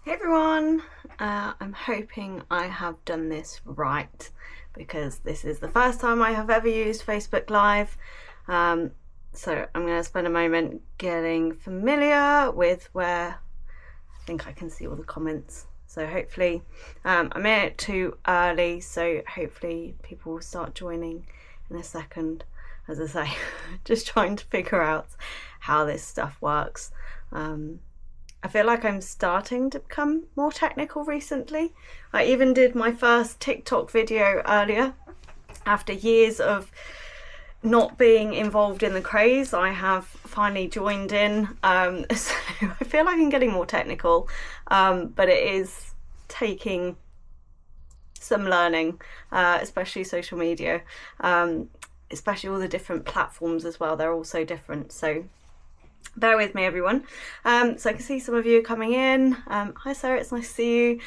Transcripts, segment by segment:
Hey everyone, I'm hoping I have done this right because this is the first time I have ever used Facebook Live. So I'm going to spend a moment getting familiar with where I think I can see all the comments. So hopefully I'm in it too early, so hopefully people will start joining in a second. As I say, just trying to figure out how this stuff works. I feel like I'm starting to become more technical recently. I even did my first TikTok video earlier. After years of not being involved in the craze, I have finally joined in. So I feel like I'm getting more technical, but it is taking some learning, especially social media, especially all the different platforms as well. They're all so different. So bear with me, everyone. So I can see some of you coming in. Hi Sarah, it's nice to see you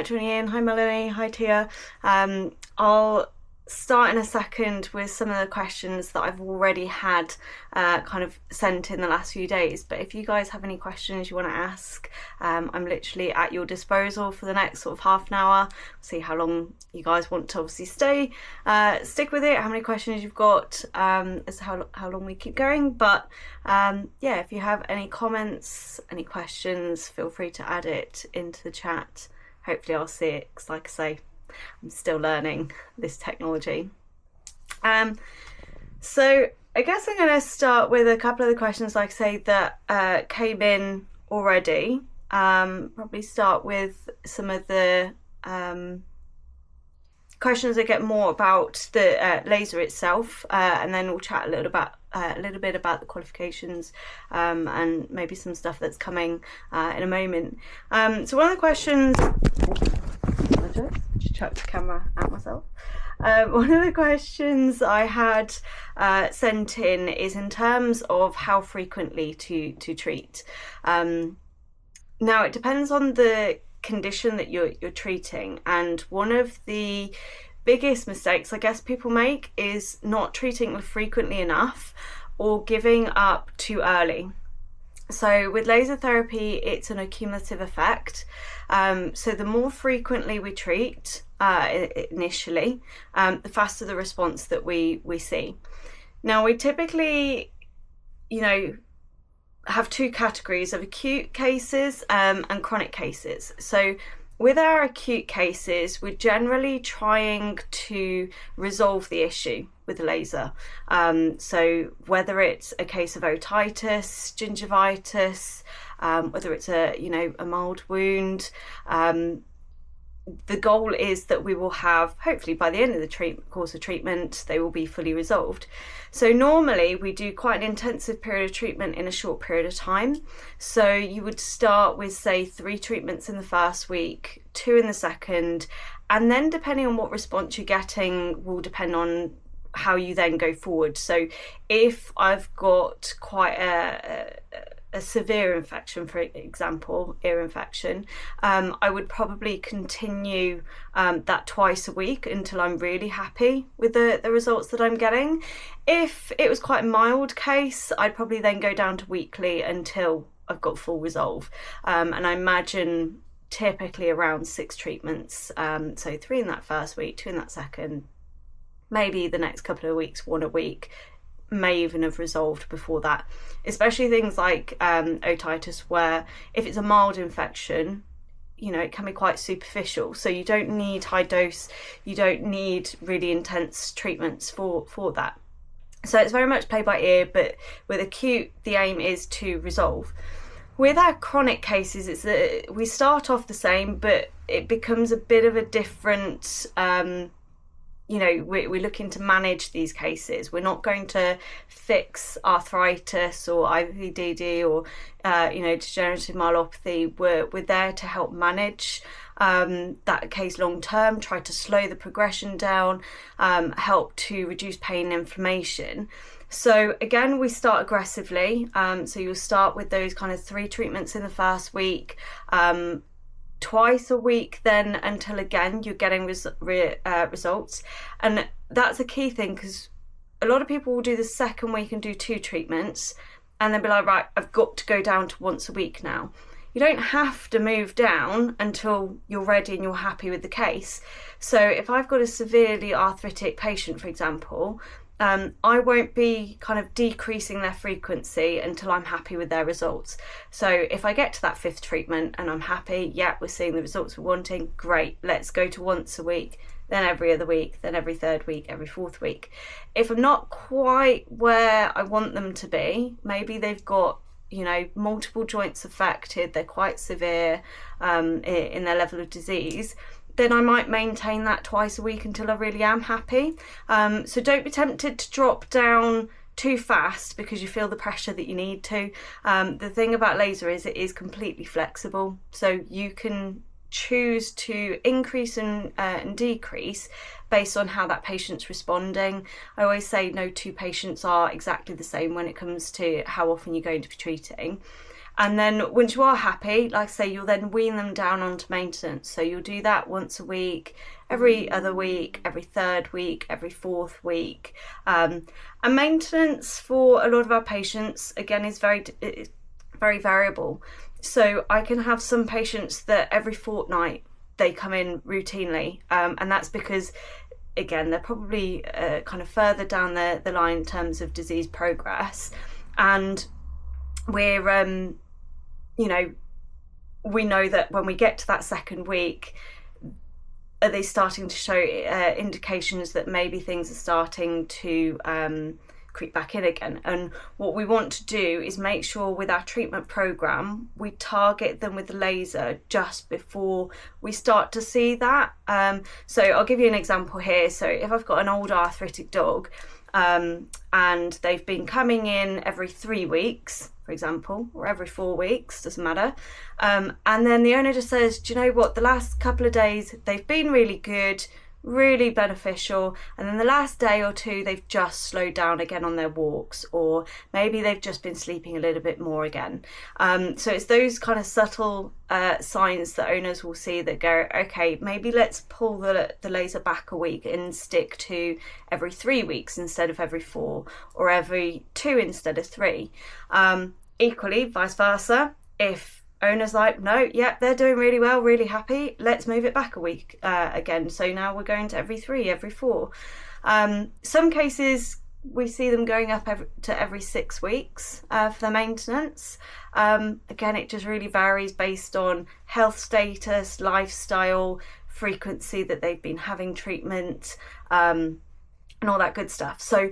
joining in. Hi Melanie, hi Tia. I'll start in a second with some of the questions that I've already had kind of sent in the last few days, but if you guys have any questions you want to ask, I'm literally at your disposal for the next sort of half an hour. See how long you guys want to obviously stick with it, how many questions you've got, as to how long we keep going. But yeah, if you have any comments, any questions, feel free to add it into the chat. Hopefully I'll see it, because like I say, I'm still learning this technology. So I guess I'm going to start with a couple of the questions, like I say, that came in already. Probably start with some of the questions that get more about the laser itself, and then we'll chat a little bit about the qualifications, and maybe some stuff that's coming in a moment. So one of the questions, just chucked the camera at myself. One of the questions I had sent in is in terms of how frequently to treat. Now it depends on the condition that you're treating, and one of the biggest mistakes I guess people make is not treating frequently enough or giving up too early. So with laser therapy, it's an accumulative effect. So the more frequently we treat initially, the faster the response that we see. Now we typically, have two categories of acute cases and chronic cases. So with our acute cases, we're generally trying to resolve the issue with the laser. So whether it's a case of otitis, gingivitis, whether it's a mild wound, the goal is that we will have, hopefully by the end of the course of treatment, they will be fully resolved. So normally we do quite an intensive period of treatment in a short period of time. So you would start with, say, 3 treatments in the first week, 2 in the second, and then depending on what response you're getting will depend on how you then go forward. So if I've got quite a severe infection, for example, ear infection, I would probably continue that twice a week until I'm really happy with the results that I'm getting. If it was quite a mild case, I'd probably then go down to weekly until I've got full resolve. And I imagine typically around 6 treatments. So 3 in that first week, 2 in that second, maybe the next couple of weeks, 1 a week. May even have resolved before that, especially things like otitis, where if it's a mild infection, it can be quite superficial, so you don't need high dose, you don't need really intense treatments for that. So it's very much play by ear, but with acute the aim is to resolve. With our chronic cases, we start off the same, but it becomes a bit of a different we're looking to manage these cases. We're not going to fix arthritis or IVDD or degenerative myelopathy. We're there to help manage that case long term, try to slow the progression down, help to reduce pain and inflammation. So again, we start aggressively. So you'll start with those kind of 3 treatments in the first week, twice a week then, until again you're getting results. And that's a key thing, because a lot of people will do the second week and do 2 treatments and then be like, right, I've got to go down to once a week now. you don't have to move down until you're ready and you're happy with the case. So if I've got a severely arthritic patient, for example, I won't be kind of decreasing their frequency until I'm happy with their results. So if I get to that 5th treatment and I'm happy, yeah, we're seeing the results we're wanting, great, let's go to once a week, then every other week, then every 3rd week, every 4th week. If I'm not quite where I want them to be, maybe they've got, you know, multiple joints affected, they're quite severe in their level of disease, then I might maintain that twice a week until I really am happy. So don't be tempted to drop down too fast because you feel the pressure that you need to. The thing about laser is it is completely flexible, so you can choose to increase and decrease based on how that patient's responding. I always say no 2 patients are exactly the same when it comes to how often you're going to be treating. And then once you are happy, like I say, you'll then wean them down onto maintenance. So you'll do that once a week, every other week, every 3rd week, every 4th week. And maintenance for a lot of our patients, again, is very variable. So I can have some patients that every fortnight they come in routinely, and that's because, again, they're probably kind of further down the line in terms of disease progress, and we're you know, we know that when we get to that 2nd week, are they starting to show indications that maybe things are starting to creep back in again. And what we want to do is make sure with our treatment program we target them with the laser just before we start to see that. So I'll give you an example here. So if I've got an old arthritic dog and they've been coming in every 3 weeks, for example, or every 4 weeks, doesn't matter, and then the owner just says, do you know what, the last couple of days they've been really good, really beneficial, and then the last day or 2 they've just slowed down again on their walks, or maybe they've just been sleeping a little bit more again. So it's those kind of subtle signs that owners will see that go, okay, maybe let's pull the laser back a week and stick to every 3 weeks instead of every 4, or every 2 instead of 3. Equally, vice versa, if owner's like, no, yeah, they're doing really well, really happy, let's move it back a week again. So now we're going to every 3, every 4. Some cases we see them going up to every 6 weeks for their maintenance. Again, it just really varies based on health status, lifestyle, frequency that they've been having treatment, and all that good stuff. So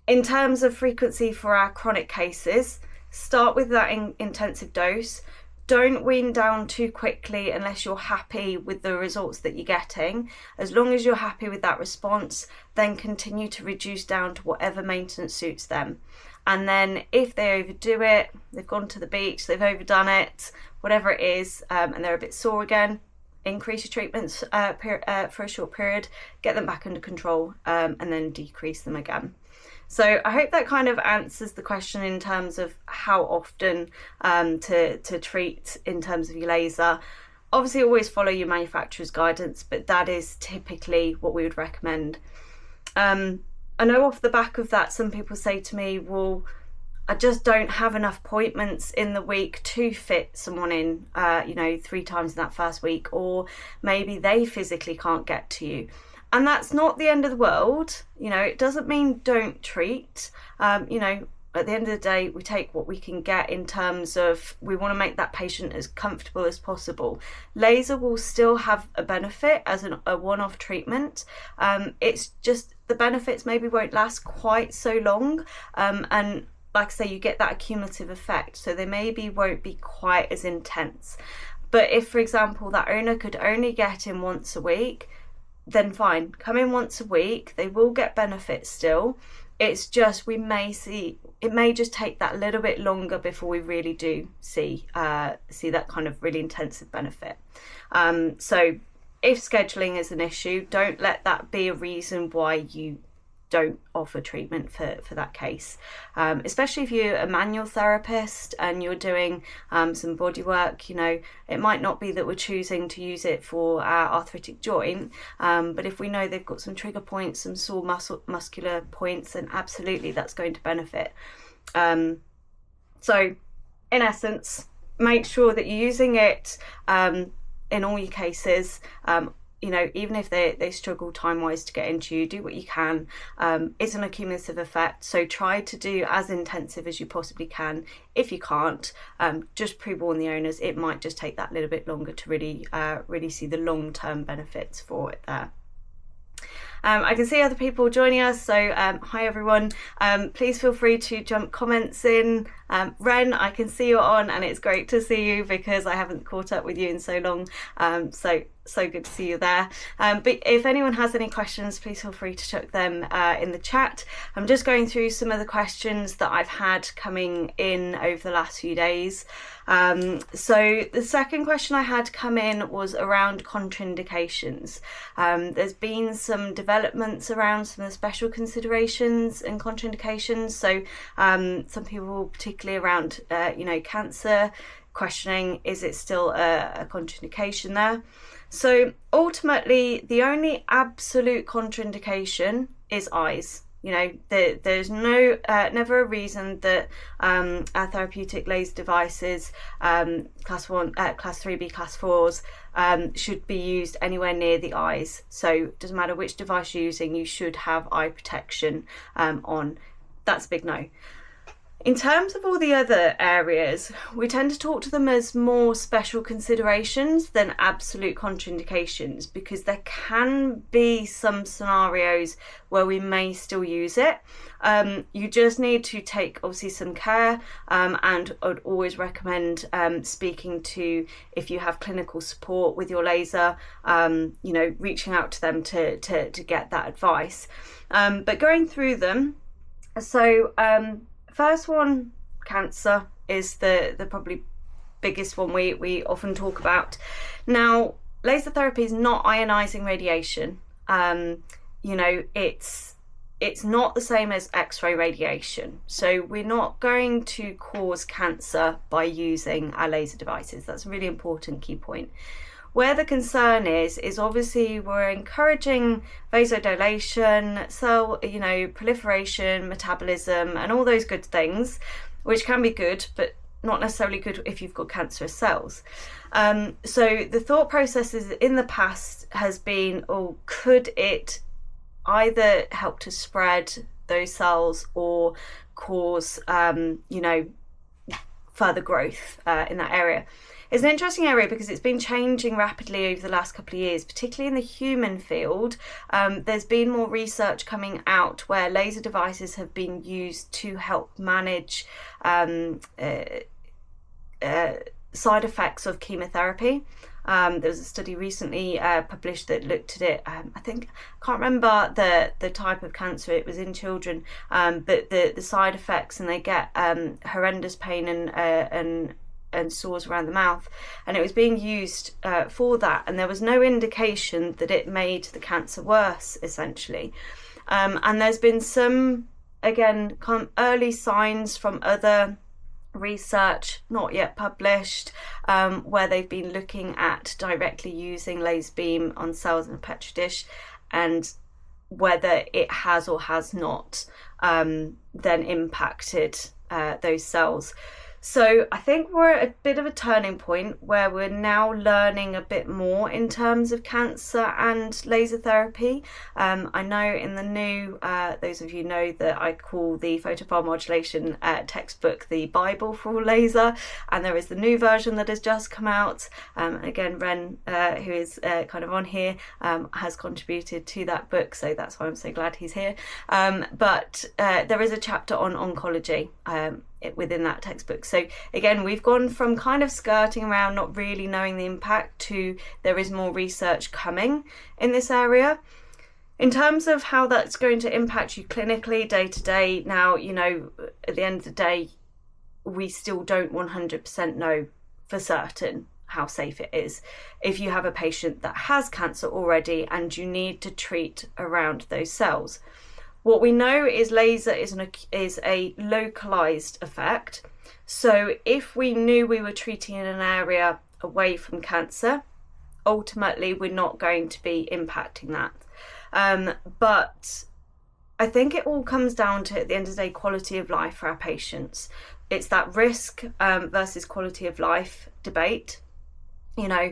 in terms of frequency for our chronic cases, start with that intensive dose. Don't wean down too quickly unless you're happy with the results that you're getting. As long as you're happy with that response, then continue to reduce down to whatever maintenance suits them. And then if they overdo it, they've gone to the beach, they've overdone it, whatever it is, and they're a bit sore again, increase your treatments for a short period, get them back under control, and then decrease them again. So I hope that kind of answers the question in terms of how often to treat in terms of your laser. Obviously always follow your manufacturer's guidance, but that is typically what we would recommend. I know off the back of that, some people say to me, well, I just don't have enough appointments in the week to fit someone in, 3 times in that first week, or maybe they physically can't get to you. And that's not the end of the world. It doesn't mean don't treat. At the end of the day, we take what we can get in terms of we want to make that patient as comfortable as possible. Laser will still have a benefit as a one-off treatment. It's just the benefits maybe won't last quite so long. And like I say, you get that cumulative effect. So they maybe won't be quite as intense. But if, for example, that owner could only get in once a week, then fine, come in once a week, they will get benefits still. It's just it may just take that little bit longer before we really do see that kind of really intensive benefit. So if scheduling is an issue, don't let that be a reason why you don't offer treatment for that case, especially if you're a manual therapist and you're doing some body work. It might not be that we're choosing to use it for our arthritic joint, but if we know they've got some trigger points, some sore muscular points, then absolutely that's going to benefit. So in essence, make sure that you're using it in all your cases. You know, even if they struggle time-wise to get into you, do what you can. It's an accumulative effect, so try to do as intensive as you possibly can. If you can't, just pre-warn the owners. It might just take that little bit longer to really see the long-term benefits for it there. I can see other people joining us, so hi everyone. Please feel free to jump comments in. Ren, I can see you're on, and it's great to see you because I haven't caught up with you in so long. So good to see you there. But if anyone has any questions, please feel free to chuck them in the chat. I'm just going through some of the questions that I've had coming in over the last few days. So the second question I had come in was around contraindications. There's been some developments around some of the special considerations and contraindications. So some people, particularly around cancer, questioning, is it still a contraindication there? So ultimately, the only absolute contraindication is eyes. You know, there's no never a reason that our therapeutic laser devices, class 1, class 3B, class 4s, should be used anywhere near the eyes. So it doesn't matter which device you're using, you should have eye protection on. That's a big no. In terms of all the other areas, we tend to talk to them as more special considerations than absolute contraindications, because there can be some scenarios where we may still use it. You just need to take obviously some care, and I'd always recommend speaking to, if you have clinical support with your laser, reaching out to them to get that advice. But going through them, so first one, cancer, is the probably biggest one we often talk about. Now, laser therapy is not ionizing radiation. It's not the same as X-ray radiation. So we're not going to cause cancer by using our laser devices. That's a really important key point. Where the concern is obviously we're encouraging vasodilation, cell, proliferation, metabolism, and all those good things, which can be good, but not necessarily good if you've got cancerous cells. So the thought processes in the past has been, could it either help to spread those cells or cause, further growth in that area? It's an interesting area because it's been changing rapidly over the last couple of years, particularly in the human field. There's been more research coming out where laser devices have been used to help manage side effects of chemotherapy. There was a study recently published that looked at it. I can't remember the type of cancer. It was in children, but the side effects, and they get horrendous pain and sores around the mouth, and it was being used for that, and there was no indication that it made the cancer worse, essentially. And there's been some, again, early signs from other research, not yet published, where they've been looking at directly using laser beam on cells in a petri dish, and whether it has or has not then impacted those cells. So I think we're at a bit of a turning point where we're now learning a bit more in terms of cancer and laser therapy. I know in the new, those of you know that I call the photobiomodulation textbook the Bible for all laser, and there is the new version that has just come out. Again, Ren, who is kind of on here, has contributed to that book, so that's why I'm so glad he's here. But there is a chapter on oncology within that textbook. So again, we've gone from kind of skirting around, not really knowing the impact, to there is more research coming in this area. In terms of how that's going to impact you clinically day to day, now, at the end of the day, we still don't 100% know for certain how safe it is. If you have a patient that has cancer already and you need to treat around those cells, what we know is laser is a localized effect. So if we knew we were treating in an area away from cancer, ultimately we're not going to be impacting that. But I think it all comes down to, at the end of the day, quality of life for our patients. it's that risk versus quality of life debate. You know,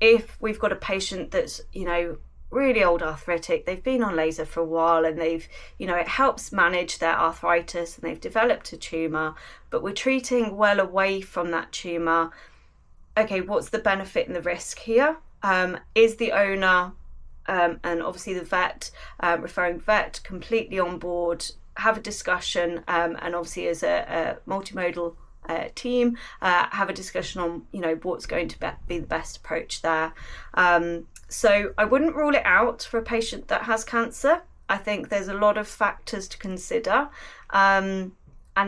if we've got a patient that's, you know, really old arthritic, they've been on laser for a while, and they've, you know, it helps manage their arthritis, and they've developed a tumour, but we're treating well away from that tumour. Okay, what's the benefit and the risk here? Is the owner and obviously the vet, referring vet, completely on board? Have a discussion, and obviously as a multimodal team, have a discussion on, you know, what's going to be the best approach there. So I wouldn't rule it out for a patient that has cancer. I think there's a lot of factors to consider, and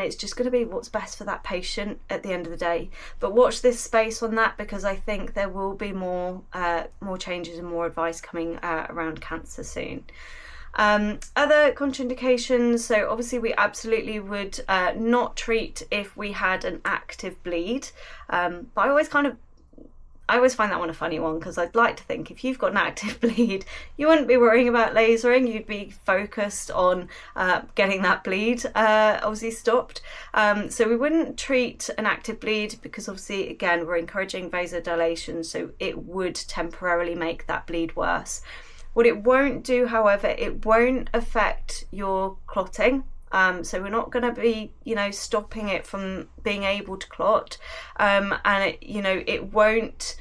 it's just going to be what's best for that patient at the end of the day. But watch this space on that, because I think there will be more changes and more advice coming around cancer soon. Other contraindications, so obviously we absolutely would not treat if we had an active bleed, but I always find that one a funny one, because I'd like to think if you've got an active bleed, you wouldn't be worrying about lasering, you'd be focused on getting that bleed obviously stopped. So we wouldn't treat an active bleed, because obviously, again, we're encouraging vasodilation, so it would temporarily make that bleed worse. What it won't do, however, it won't affect your clotting. So we're not going to be, you know, stopping it from being able to clot, and it, you know, it won't.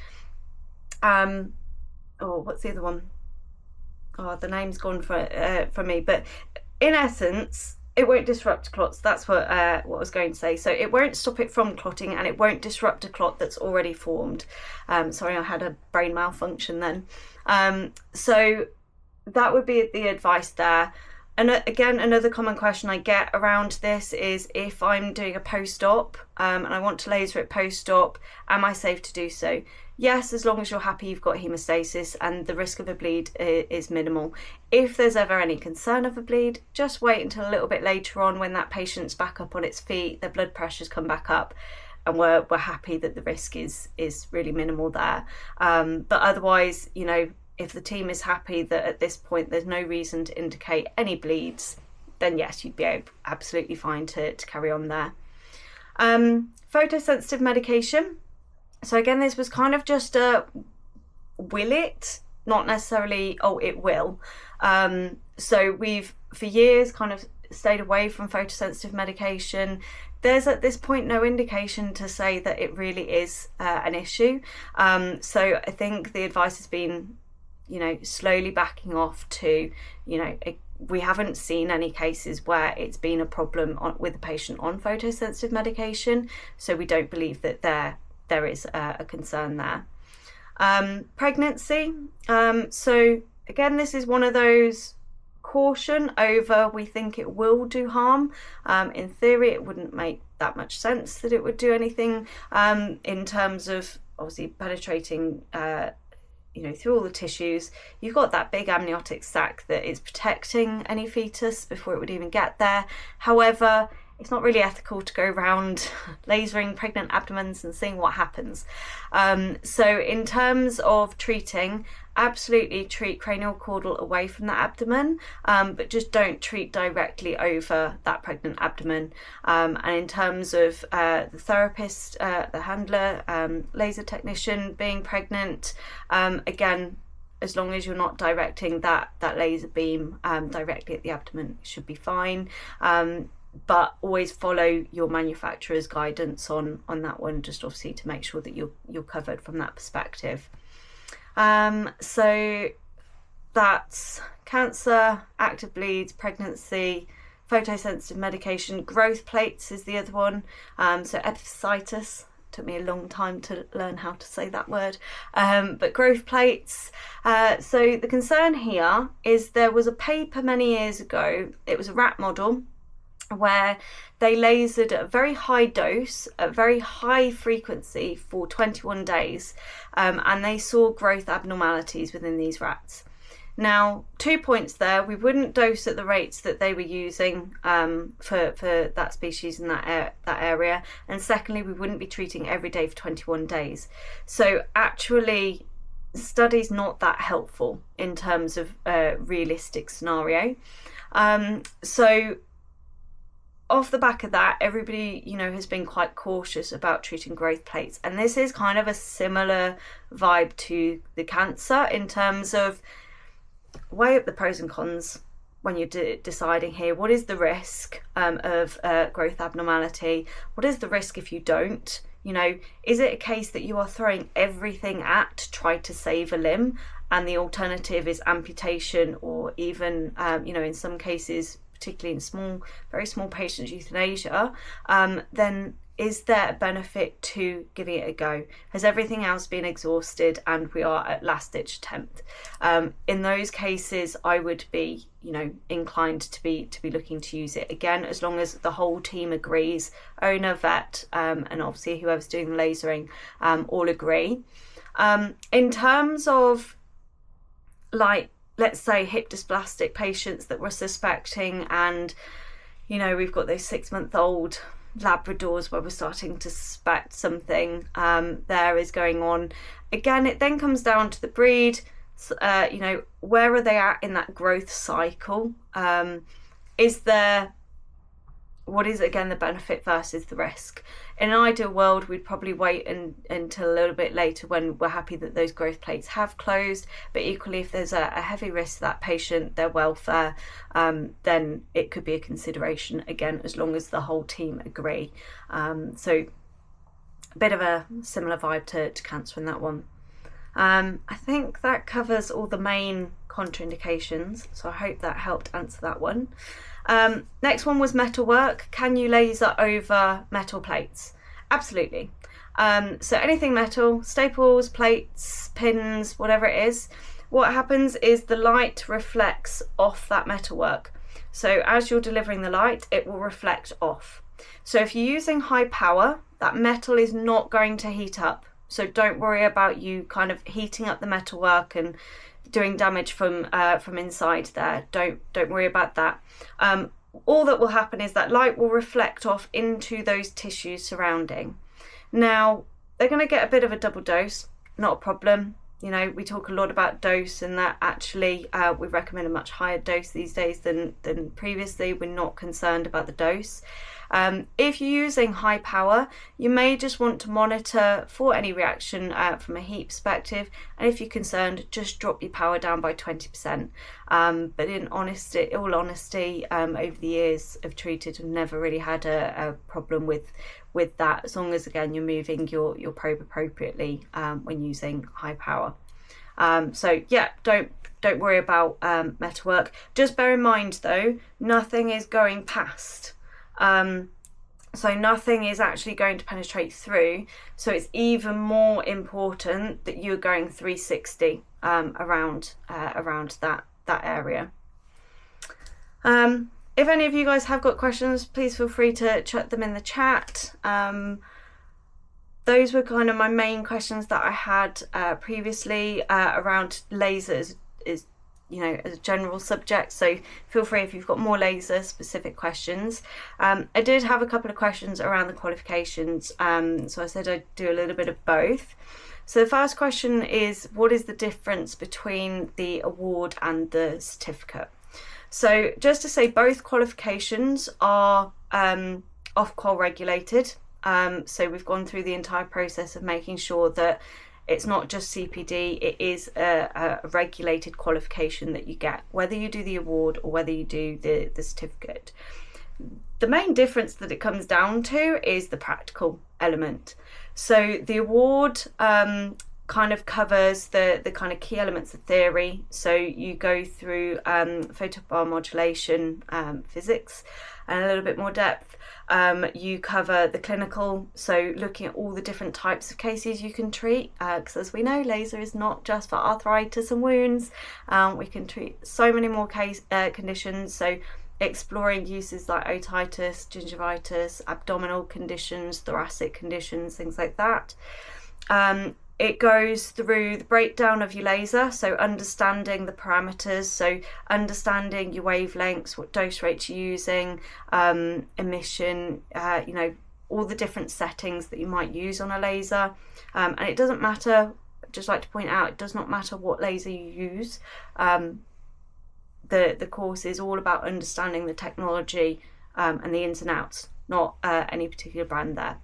What's the other one? Oh, the name's gone from me. But in essence, it won't disrupt clots. That's what I was going to say. So it won't stop it from clotting, and it won't disrupt a clot that's already formed. Sorry, I had a brain malfunction then. So that would be the advice there. And again, another common question I get around this is, if I'm doing a post-op and I want to laser it post-op, am I safe to do so? Yes, as long as you're happy you've got hemostasis and the risk of a bleed is minimal. If there's ever any concern of a bleed, just wait until a little bit later on, when that patient's back up on its feet, their blood pressure's come back up, and we're happy that the risk is really minimal there. But otherwise, you know, if the team is happy that at this point there's no reason to indicate any bleeds, then yes, you'd be absolutely fine to carry on there. Photosensitive medication. So again, this was kind of just a will it, not necessarily, oh, it will. So we've for years kind of stayed away from photosensitive medication. There's at this point no indication to say that it really is an issue. So I think the advice has been, you know, slowly backing off to, you know, we haven't seen any cases where it's been a problem with a patient on photosensitive medication, so we don't believe that there is a concern there. Pregnancy. So again, this is one of those caution over we think it will do harm. In theory, it wouldn't make that much sense that it would do anything in terms of obviously penetrating you know, through all the tissues. You've got that big amniotic sac that is protecting any fetus before it would even get there. However, it's not really ethical to go around lasering pregnant abdomens and seeing what happens. So in terms of treating, absolutely treat cranial caudal away from the abdomen, but just don't treat directly over that pregnant abdomen. And in terms of the therapist, the handler, laser technician being pregnant, again, as long as you're not directing that laser beam directly at the abdomen, it should be fine. But always follow your manufacturer's guidance on that one, just obviously to make sure that you're covered from that perspective. So that's cancer, active bleeds, pregnancy, photosensitive medication. Growth plates is the other one. So epiphysitis. Took me a long time to learn how to say that word, but growth plates. So the concern here is there was a paper many years ago, it was a rat model, where they lasered at a very high dose, at very high frequency for 21 days, and they saw growth abnormalities within these rats. Now, 2 points there: we wouldn't dose at the rates that they were using for that species in that area, and secondly, we wouldn't be treating every day for 21 days. So actually, the study's not that helpful in terms of a realistic scenario. So off the back of that, everybody, you know, has been quite cautious about treating growth plates. And this is kind of a similar vibe to the cancer in terms of weigh up the pros and cons when you're deciding here. What is the risk of growth abnormality? What is the risk if you don't? You know, is it a case that you are throwing everything at to try to save a limb, and the alternative is amputation, or even, you know, in some cases, particularly in very small patients, euthanasia, then is there a benefit to giving it a go? Has everything else been exhausted and we are at last ditch attempt? In those cases, I would be, you know, inclined to be looking to use it again, as long as the whole team agrees, owner, vet, and obviously whoever's doing the lasering, all agree. In terms of, like, let's say hip dysplastic patients that we're suspecting, and, you know, we've got those 6-month-old Labradors where we're starting to suspect something there is going on. Again, it then comes down to the breed. You know, where are they at in that growth cycle? What is, again, the benefit versus the risk? In an ideal world, we'd probably wait until a little bit later when we're happy that those growth plates have closed. But equally, if there's a heavy risk to that patient, their welfare, then it could be a consideration, again, as long as the whole team agree. So a bit of a similar vibe to cancer in that one. I think that covers all the main contraindications, so I hope that helped answer that one. Next one was metal work. Can you laser over metal plates? Absolutely. So anything metal, staples, plates, pins, whatever it is, what happens is the light reflects off that metalwork. So as you're delivering the light, it will reflect off. So if you're using high power, that metal is not going to heat up. So don't worry about you kind of heating up the metalwork and doing damage from inside there. Don't worry about that. All that will happen is that light will reflect off into those tissues surrounding. Now, they're going to get a bit of a double dose, not a problem. You know, we talk a lot about dose, and that actually we recommend a much higher dose these days than previously. We're not concerned about the dose. If you're using high power, you may just want to monitor for any reaction from a heat perspective, and if you're concerned, just drop your power down by 20%. But in all honesty, over the years I've treated, I've never really had a problem with that, as long as, again, you're moving your probe appropriately when using high power. So yeah, don't worry about metalwork. Just bear in mind though, nothing is going past. So nothing is actually going to penetrate through. So it's even more important that you're going 360 around that area. If any of you guys have got questions, please feel free to chuck them in the chat. Those were kind of my main questions that I had previously around lasers, is, you know, as a general subject. So feel free if you've got more laser specific questions. I did have a couple of questions around the qualifications. So I said I'd do a little bit of both. So the first question is, what is the difference between the award and the certificate? So just to say, both qualifications are Ofqual regulated. So we've gone through the entire process of making sure that it's not just CPD, it is a regulated qualification that you get, whether you do the award or whether you do the certificate. The main difference that it comes down to is the practical element. So the award kind of covers the kind of key elements of theory. So you go through photobiomodulation, physics, and a little bit more depth. You cover the clinical, so looking at all the different types of cases you can treat, because as we know, laser is not just for arthritis and wounds. We can treat so many more conditions, so exploring uses like otitis, gingivitis, abdominal conditions, thoracic conditions, things like that. It goes through the breakdown of your laser, so understanding the parameters, so understanding your wavelengths, what dose rates you're using, emission, you know, all the different settings that you might use on a laser. And it doesn't matter, I'd just like to point out, it does not matter what laser you use. The course is all about understanding the technology and the ins and outs, not any particular brand there.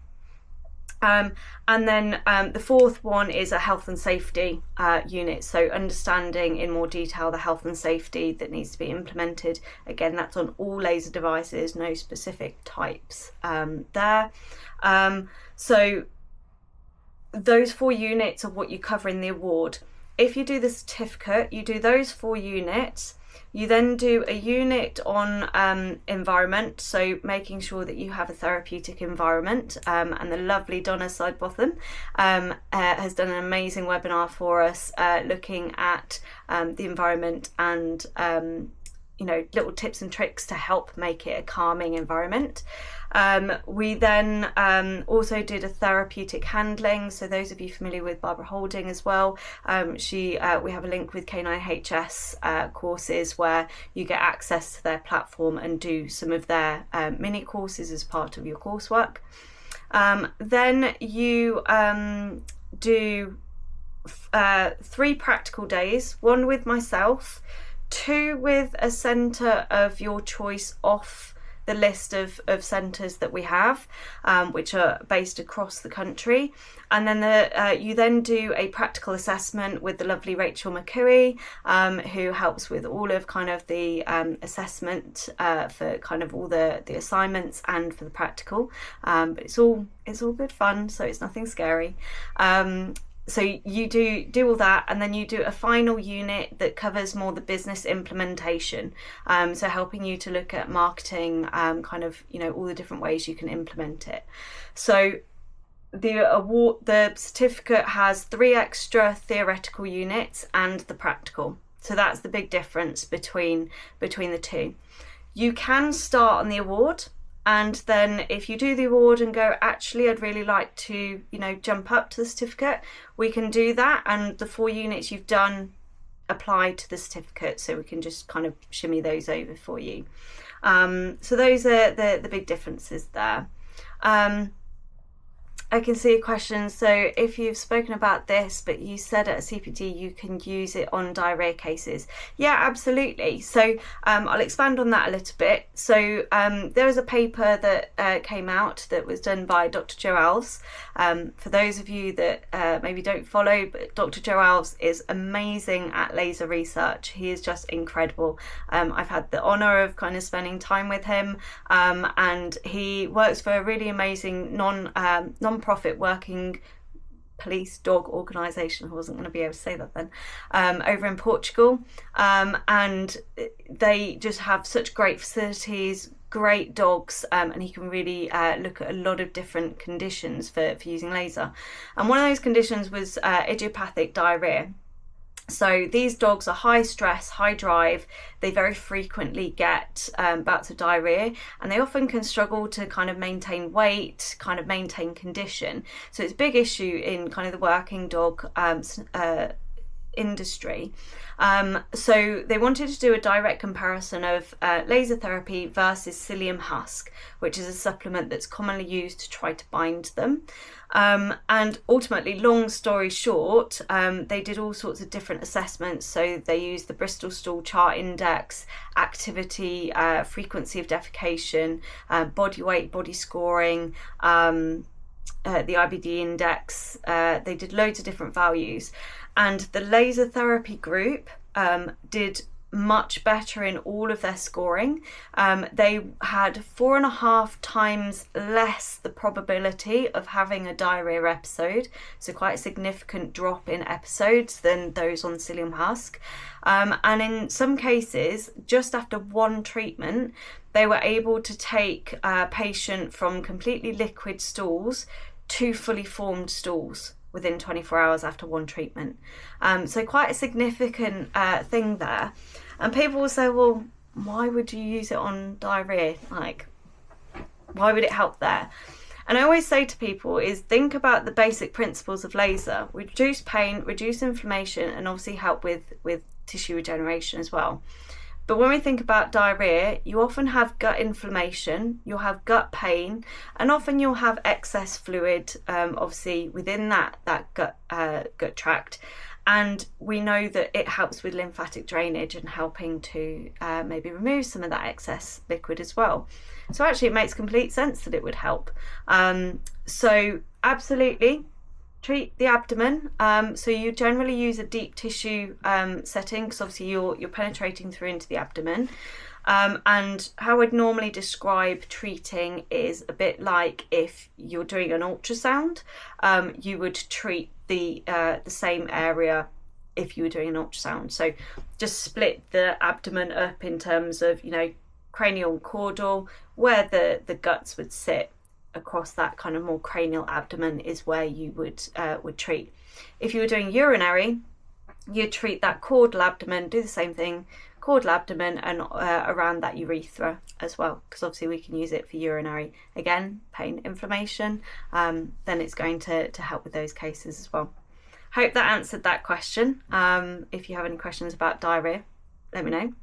And then the fourth one is a health and safety unit, so understanding in more detail the health and safety that needs to be implemented. Again, that's on all laser devices, no specific types there. So those 4 units are what you cover in the award. If you do the certificate, you do those 4 units. You then do a unit on environment, so making sure that you have a therapeutic environment, and the lovely Donna Sidebotham has done an amazing webinar for us looking at the environment and little tips and tricks to help make it a calming environment. We then also did a therapeutic handling, so those of you familiar with Barbara Holding as well, we have a link with K9HS courses where you get access to their platform and do some of their mini courses as part of your coursework. Then you do 3 practical days, 1 with myself, 2 with a centre of your choice off the list of centres that we have, which are based across the country. And then you then do a practical assessment with the lovely Rachel McCooey, who helps with all of kind of the assessment for kind of all the assignments and for the practical. But it's all good fun, so it's nothing scary. So you do all that, and then you do a final unit that covers more the business implementation. So helping you to look at marketing, kind of, all the different ways you can implement it. So the certificate has 3 extra theoretical units and the practical. So that's the big difference between the 2. You can start on the award. And then if you do the award and go, actually, I'd really like to, jump up to the certificate, we can do that. And the 4 units you've done apply to the certificate. So we can just kind of shimmy those over for you. So those are the big differences there. I can see a question. So if you've spoken about this, but you said at a CPD you can use it on diarrhea cases. Yeah, absolutely. So I'll expand on that a little bit. So there was a paper that came out that was done by Dr. Joe Alves. For those of you that maybe don't follow, but Dr. Joe Alves is amazing at laser research. He is just incredible. I've had the honour of kind of spending time with him, and he works for a really amazing non-profit working police dog organisation. I wasn't going to be able to say that then. Over in Portugal, and they just have such great facilities, great dogs, and he can really look at a lot of different conditions for using laser. And one of those conditions was idiopathic diarrhea. So these dogs are high stress, high drive. They very frequently get bouts of diarrhea, and they often can struggle to kind of maintain weight, kind of maintain condition. So it's a big issue in kind of the working dog industry. So they wanted to do a direct comparison of laser therapy versus psyllium husk, which is a supplement that's commonly used to try to bind them. And ultimately, long story short, they did all sorts of different assessments. So they used the Bristol Stool Chart Index, activity, frequency of defecation, body weight, body scoring, the IBD index. They did loads of different values. And the laser therapy group did much better in all of their scoring. They had 4.5 times less the probability of having a diarrhea episode, so quite a significant drop in episodes than those on psyllium husk. And in some cases, just after 1 treatment, they were able to take a patient from completely liquid stools to fully formed stools within 24 hours after 1 treatment. So quite a significant thing there. And people will say, well, why would you use it on diarrhea? Like, why would it help there? And I always say to people is think about the basic principles of laser. Reduce pain, reduce inflammation, and obviously help with tissue regeneration as well. But when we think about diarrhea, you often have gut inflammation, you'll have gut pain, and often you'll have excess fluid, obviously within that gut tract. And we know that it helps with lymphatic drainage and helping to maybe remove some of that excess liquid as well. So actually it makes complete sense that it would help. So absolutely treat the abdomen. So you generally use a deep tissue setting, because obviously you're penetrating through into the abdomen. And how I'd normally describe treating is a bit like if you're doing an ultrasound, you would treat the same area if you were doing an ultrasound. So just split the abdomen up in terms of, you know, cranial and caudal, where the guts would sit across that kind of more cranial abdomen is where you would treat. If you were doing urinary, you'd treat that caudal abdomen, do the same thing, caudal abdomen, and around that urethra as well, because obviously we can use it for urinary. Again, pain, inflammation, then it's going to help with those cases as well. Hope that answered that question. If you have any questions about diarrhea, let me know.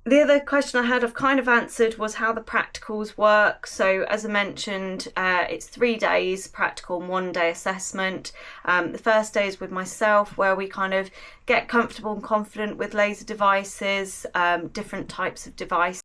The other question I had, I've kind of answered, was how the practicals work. So as I mentioned, it's 3 days practical and 1 day assessment. The first day is with myself, where we kind of get comfortable and confident with laser devices, different types of devices.